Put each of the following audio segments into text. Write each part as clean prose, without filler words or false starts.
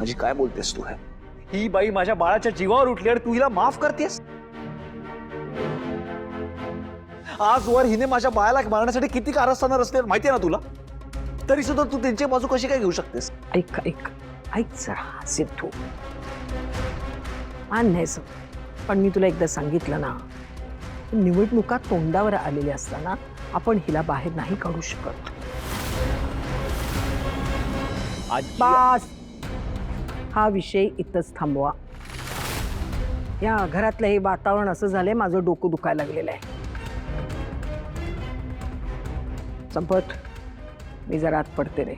माझी काय बोलतेस तू? है ही बाई माझ्या बाळाच्या जीवावर उठली आणि तू हिला माफ करतेस? आजवर हिने माझ्या बाळाला मारण्यासाठी किती कारस्थानं रचले माहितीये ना तुला? तरी सुद्धा तू त्यांची बाजू कशी काय घेऊ शकतेस? ऐक ऐक ऐक जरा सिद्धू, मान नाहीस, पण मी तुला एकदा सांगितलं ना, निवडणुका तोंडावर आलेल्या असताना आपण हिला बाहेर नाही काढू शकत. बस, हा विषय इथंच थांबवा. या घरातलं हे वातावरण असं झालंय, माझं डोकं दुखायला लागलेलं आहे. संपत, मी जरा आत पडते रे.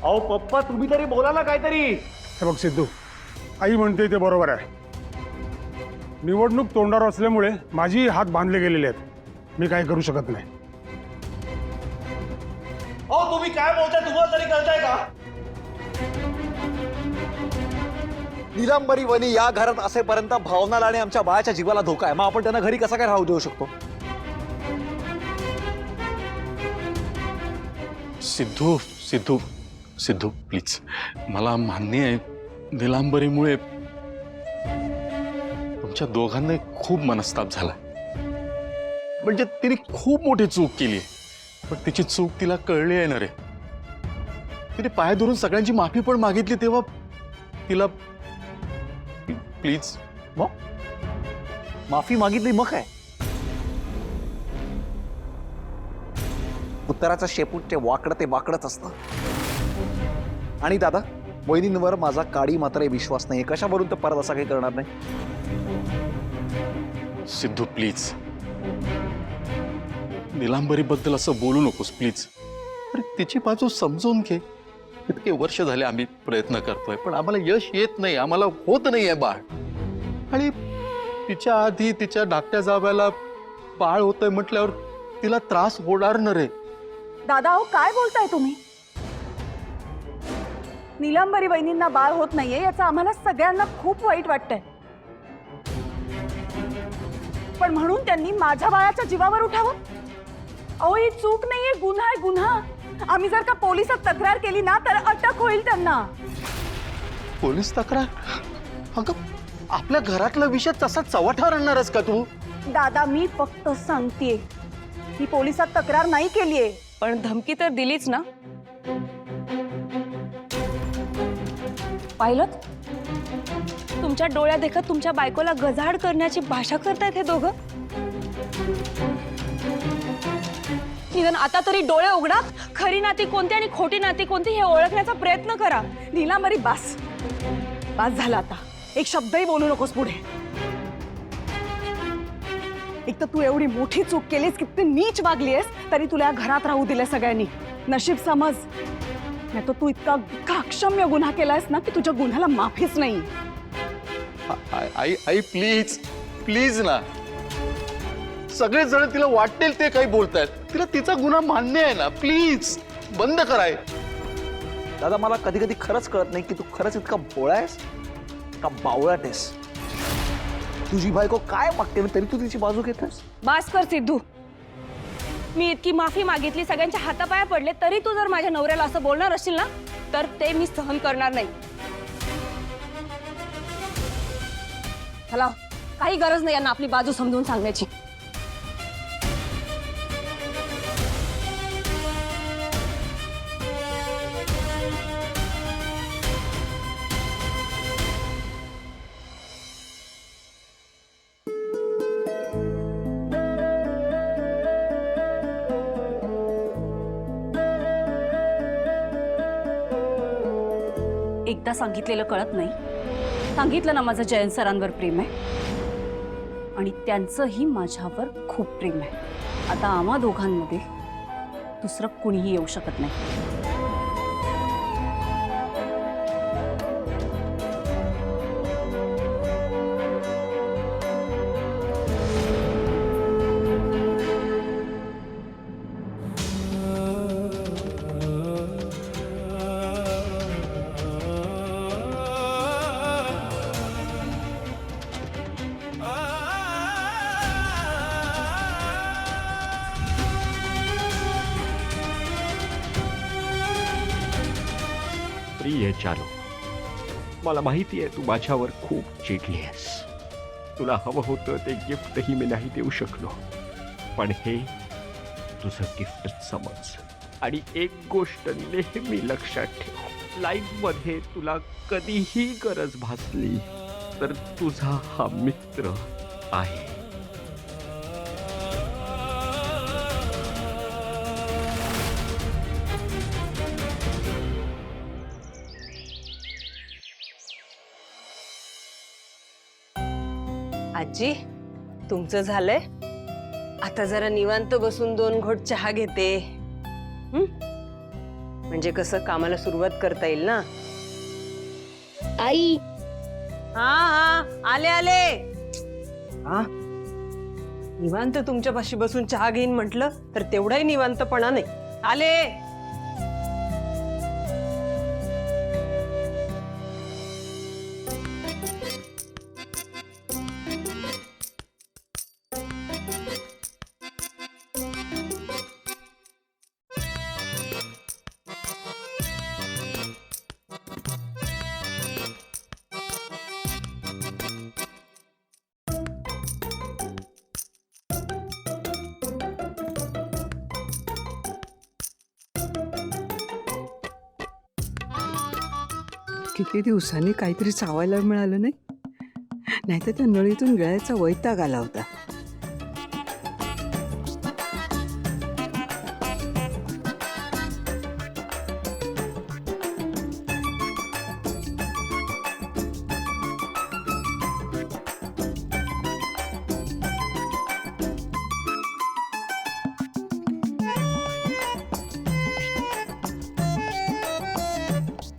अहो पप्पा, तुम्ही तरी बोला ना काहीतरी. हे बघ सिद्धू, आई म्हणते ते बरोबर आहे. निवडणूक तोंडावर असल्यामुळे माझी हात बांधले गेलेले आहेत. मी काही करू शकत नाही. अहो तुम्ही काय बोलताय? तुम्हाला तरी कळताय का? नीलांबरी वनी या घरात असेपर्यंत भावनाला आणि आमच्या बाळाच्या जीवाला धोका आहे. मग आपण त्यांना घरी कसा काय राहू देऊ शकतो? सिद्धू सिद्धू सिद्धू प्लीज, मला मान्य आहे नीलांबरीमुळे तुमच्या दोघांना खूप मनस्ताप झालाय. म्हणजे तिने खूप मोठी चूक केली, पण तिची चूक तिला कळली आहे ना रे. तिने पाय धरून सगळ्यांची माफी पण मागितली, तेव्हा तिला प्लीज. मग माफी मागितली मग काय? उत्तराचं शेपूट ते वाकडं ते वाकडच असतं. आणि दादा, वहिनींवर माझा काडी मात्र विश्वास नाही. कशावरून तर परत असा काही करणार नाही. सिद्धू प्लीज, नीलांबरीबद्दल असं बोलू नकोस प्लीज. अरे तिची बाजू समजून घे. इतके वर्ष झाले आम्ही प्रयत्न करतोय, पण आम्हाला यश येत नाही, आम्हाला होत नाहीये बाळ. आणि तिच्या आधी तिच्या धाकट्या जावयाला बाळ होतंय म्हटल्यावर तिला त्रास होणार न रे. दादा, हो काय बोलताय तुम्ही? नीलांबरी वहिनींना बाळ होत नाहीये याचं आम्हाला सगळ्यांना खूप वाईट वाटतंय, पण म्हणून त्यांनी माझ्या बाळाच्या जीवावर उठावं? अहो ही चूक नाहीये, गुन्हा आहे, गुन्हा. आम्ही जर का पोलिसात तक्रार केली ना तर अटक होईल त्यांना. पोलीस तक्रार? अगं आपल्या घरातला विषय तसा चव्हाट्यावर आणणारच का तू? दादा, मी फक्त सांगतेय, मी पोलिसात तक्रार नाही केलीये. पण धमकी तर दिलीच ना. पाहिलं, तुमच्या डोळ्या देखत तुमच्या बायकोला गजाड करण्याची भाषा करतायत हे दोघं. निदान आता तरी डोळे उघडा. खरी नाती कोणती आणि खोटी नाती कोणती हे ओळखण्याचा प्रयत्न करा. नीलांबरी, बास बास झाला आता. एक शब्दही बोलू नकोस पुढे. एक तर तू एवढी मोठी चूक केलीस, किती नीच वागलीस, तरी तुला या घरात राहू दिलं सगळ्यांनी. नशीब समज, नाही तर तू इतका अक्षम्य गुन्हा केलायस ना की तुझ्या गुन्ह्याला माफीच नाही. आई आई प्लीज प्लीज ना. सगळेजण तिला वाटेल ते काही बोलतायत. तिला तिचा गुन्हा मान्य आहे ना. प्लीज बंद कराय. दादा, मला कधी कधी खरंच कळत नाही की तू खरंच इतका भोळा आहेस का बावळट आहेस. तुझी बायको काय मागते ना तरी तू तिची बाजू घेतोस. बास कर सिद्धू. मी इतकी माफी मागितली, सगळ्यांच्या हातापाया पडले, तरी तू जर माझ्या नवऱ्याला असं बोलणार असशील ना तर ते मी सहन करणार नाही. चला, काही गरज नाही यांना आपली बाजू समजून सांगण्याची. एकदा सांगितलेलं कळत नाही. सांगितलं ना माझं जयंत सरांवर प्रेम आहे आणि त्यांचंही माझ्यावर खूप प्रेम आहे. आता आम्हा दोघांमध्ये दुसरं कुणीही येऊ शकत नाही. प्रिय चालू, मला माहिती आहे तू माझ्यावर खूप चिडली आहेस. तुला हवं होतं ते गिफ्टही मी नाही देऊ शकलो, पण हे तुझं गिफ्ट समज. आणि एक गोष्ट नेहमी लक्षात ठेव, लाईफमध्ये तुला कधीही गरज भासली तर तुझा हा मित्र आहे. आजी, तुमचं झालंय? आता जरा निवांत बसून 2 घोट चहा घेते. म्हणजे कसं कामाला सुरुवात करता येईल ना. आई हा हा, आले आले. हा, निवांत तुमच्यापाशी बसून चहा घेईन म्हटलं तर तेवढाही निवांतपणा नाही. आले. किती दिवसांनी काहीतरी चावायला मिळालं नाही, नाहीतर त्या नळीतून गळ्याचा वैताग आला होता.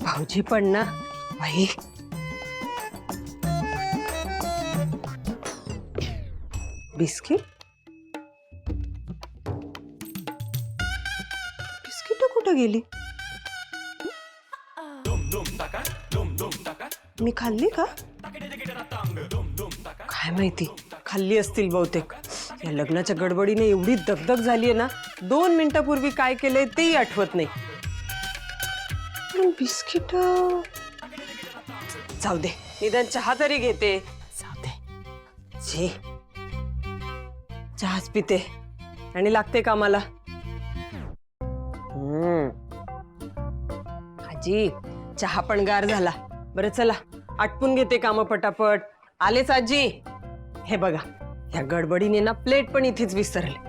भाऊजी पण ना बाई, बिस्किट बिस्किट कुठं गेली? मी खाल्ली का? काय माहिती, खाल्ली असतील बहुतेक. या लग्नाच्या गडबडीने एवढी दगदग झालीये ना, 2 मिनिटापूर्वी काय केलंय तेही आठवत नाही. बिस्किट जाऊ दे, निदान चहा तरी घेते. जाऊ दे, जी चहाच पिते आणि लागते कामाला. आजी, चहा पण गार झाला. बरं चला, आटपून घेते काम पटापट. आलेच आजी. हे बघा, या गडबडीने ना प्लेट पण इथेच विसरले.